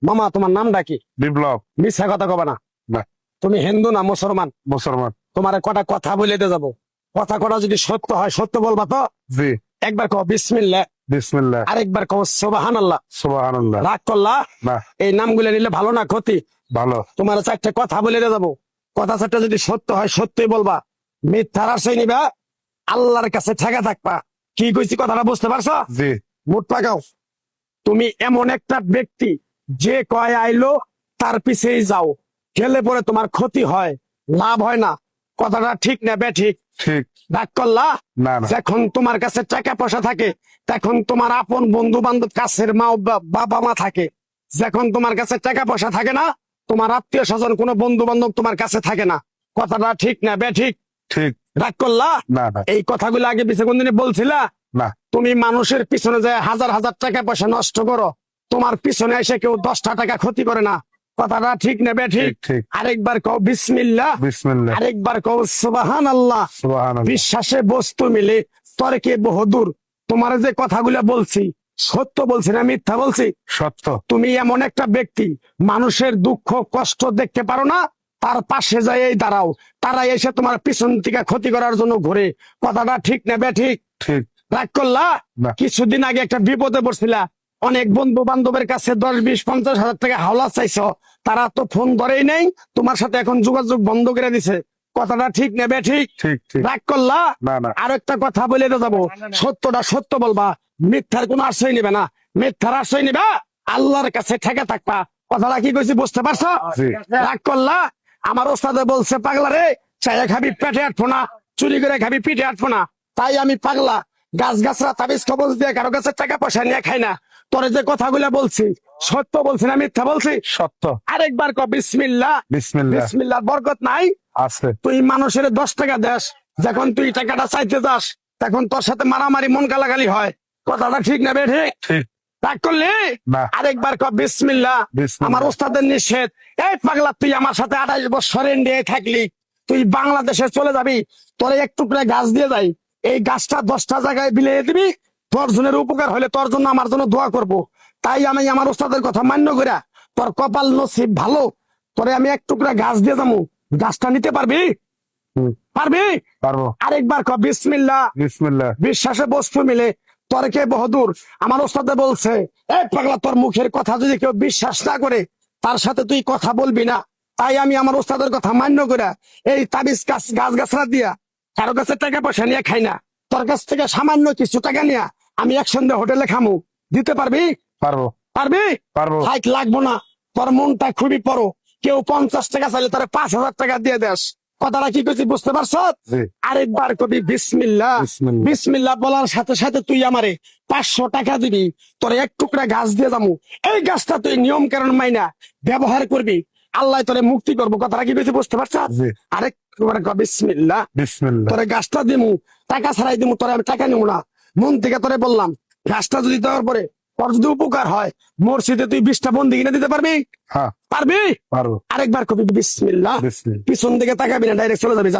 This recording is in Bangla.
মামা তোমার নামটা কি? বিপ্লব। মিথ্যা কথা কবে না। না। তুমি হিন্দু না মুসলমান? মুসলমান। তোমার কটা কথা বলে দিয়ে যাবো, কথা কটা যদি সত্য হয় সত্য বলবা তো? জি। একবার কও বিসমিল্লাহ, বিসমিল্লাহ। আরেকবার কও সুবহানাল্লাহ। সুবহানাল্লাহ। রাগ করলা? না। এই নামগুলো নিলে ভালো না ক্ষতি? ভালো। তোমার চারটে কথা বলে দিয়ে যাবো, কথা চারটা যদি সত্য হয় সত্যই বলবা, মিথ্যার আশ্রয় নিবা, আল্লাহর কাছে ঠেকা থাকবা। কি কইছি কথাটা বুঝতে পারছো? জি। মুখ পাকাও। তুমি এমন একটা ব্যক্তি যে কয় আইলো তার পিছেই যাও, গেলে পরে তোমার ক্ষতি হয়, লাভ হয় না। কথাটা ঠিক না বে ঠিক? ঠিক। রাগ করলা? না না। যখন তোমার কাছে টাকা পয়সা থাকে তখন তোমার আপন বন্ধু বান্ধব, কাছের মা বাবা মা থাকে। যখন তোমার কাছে টাকা পয়সা থাকে না, তোমার আত্মীয় স্বজন কোনো বন্ধু বান্ধব তোমার কাছে থাকে না। কথাটা ঠিক না বে ঠিক? ঠিক। রাগ করলা? না না। এই কথাগুলো আগে পিছে কোনদিন বলছিলা? না। তুমি মানুষের পিছনে যায় হাজার হাজার টাকা পয়সা নষ্ট করো, তোমার পিছনে এসে কেউ 10টা টাকা ক্ষতি করে না। কথাটা ঠিক নেবে ঠিক? ঠিক। আরেকবার কও বিসমিল্লাহ, বিসমিল্লাহ। আরেকবার কও সুবহানাল্লাহ। সুবহানাল্লাহ। বিশ্বাসে বস্তু মিলে তর্কে বহুদূর। তোমার যে কথাগুলো বলছি সত্য বলছি না মিথ্যা বলছি? সত্য। তুমি এমন একটা ব্যক্তি, মানুষের দুঃখ কষ্ট দেখতে পারো না, তার পাশে যাই দাঁড়াও, তারা এসে তোমার পিছন থেকে ক্ষতি করার জন্য ঘুরে। কথাটা ঠিক নেবে ঠিক? ঠিক। রাগ করলা? না। কিছুদিন আগে একটা বিপদে পড়ছিলা, অনেক বন্ধু বান্ধবের কাছে 10, 20, 50 হাজার টাকা হাওলা চাইছো, তারা তো ফোন ধরেই নেই, তোমার সাথে এখন যোগাযোগ বন্ধ করে দিছে। কথাটা ঠিক নেবে ঠিক? ঠিক। ঠিক। রাগ করলা? না না। আর একটা কথা বলে যাবো, সত্যটা সত্য বলবা, মিথ্যার কোনো আশ্রয় নিবে না। মিথ্যার আশ্রয় নিবা, আল্লাহর কাছে ঠেকে থাকবা। কথাটা কি কইছি বুঝতে পারছো? জি। রাগ করলা? আমার ওস্তাদে বলছে পাগলা রে, চাইয়া খাবি পেটে আটবো না, চুরি করে খাবি পিঠে আটবো না। তাই আমি পাগলা, গাছ গাছরা তাবিজ কবজ দিয়ে কারো কাছে টাকা পয়সা নিয়ে খাই না। তোরে যে কথাগুলো বলছি সত্য বলছি না মিথ্যা বলছি? সত্য। আরেকবার ক বিসমিল্লাহ। বিসমিল্লাহ। বিসমিল্লাহর বরকত নাই? আছে। তুই মানুষের 10 টাকা দেস, যখন তুই টাকাটা চাইতে যাস তখন তোর সাথে মারামারি মন গালাগালি হয়। কথাটা ঠিক না বে ঠিক? ঠিক। রাগ করলি? না। আরেকবার ক বিসমিল্লাহ। বিসমিল্লাহ। আমার ওস্তাদের নিষেধ। এই পাগলা, তুই আমার সাথে 28 বছর ইন্ডিয়ায় থাকলি, তুই বাংলাদেশে চলে যাবি, তোরে এক টুকরা গাছ দিয়ে যাই, এই গাছটা 10টা জায়গায় বিলিয়ে দিবি, তোর জনের উপকার হলে তোর জন্য আমার জন্য দোয়া করব। তাই আমি আমার ওস্তাদের কথা মান্য করিয়া, তোর কপাল নসিব ভালো, তোরে আমি এক টুকরা গাছ দিয়ে যাবো, গাছটা নিতে পারবি? হুম। পারবি? পারবো। আরেকবার ক বিসমিল্লাহ। বিসমিল্লাহ। বিশ্বাসে বস্তু মিলে তর্কে বহুদূর। আমার ওস্তাদে বলছে, এই পাগলা, তোর মুখের কথা যদি কেউ বিশ্বাস না করে তার সাথে তুই কথা বলবি না। তাই আমি আমার ওস্তাদের কথা মান্য করে এই তাবিজ গাছ গাছরা দিয়া কারো কাছে টাকা পয়সা নিয়ে খাই না। তোর কাছ থেকে সামান্য কিছু টাকা নিয়ে আমি একসঙ্গে হোটেলে খামু, দিতে পারবি? পারবো। পারবি? পারবো। হাইট লাগবো না, তোর মনটা খুবই বড়। কেউ 50 টাকা চাইলে তারা 5,000 টাকা দিয়ে দেস। কথাটা কি কইছি বুঝতে পারছ? জি। আরেকবার কবি বিসমিল্লাহ। বিসমিল্লাহ। বিসমিল্লাহ বলার সাথে সাথে তুই আমারে 500 টাকা দিবি, তোর এক টুকরা গাছ দিয়ে যাবো। এই গাছটা তুই নিয়ম কারণ মাইনা ব্যবহার করবি, আল্লাহ তোরে মুক্তি করবো। কথাটা কি কইছি বুঝতে পারছ? জি। আরেকবার কবি বিসমিল্লাহ। বিসমিল্লাহ। তোরে গাছটা দিমু, টাকা ছাড়াই দিমু, তোরে আমি টাকা নিবো না, মন থেকে তোরে বললাম। গাছটা যদি দেওয়ার পরে তোর যদি উপকার হয়, মসজিদে তুই 20টা বন্দি কিনে দিতে পারবি? হ্যাঁ। পারবি? পারবো। আরেকবার কবি বিসমিল্লাহ। বিসমিল্লাহ। পিছন দিকে তাকাবি না, ডাইরেক্ট চলে যাবি, যা।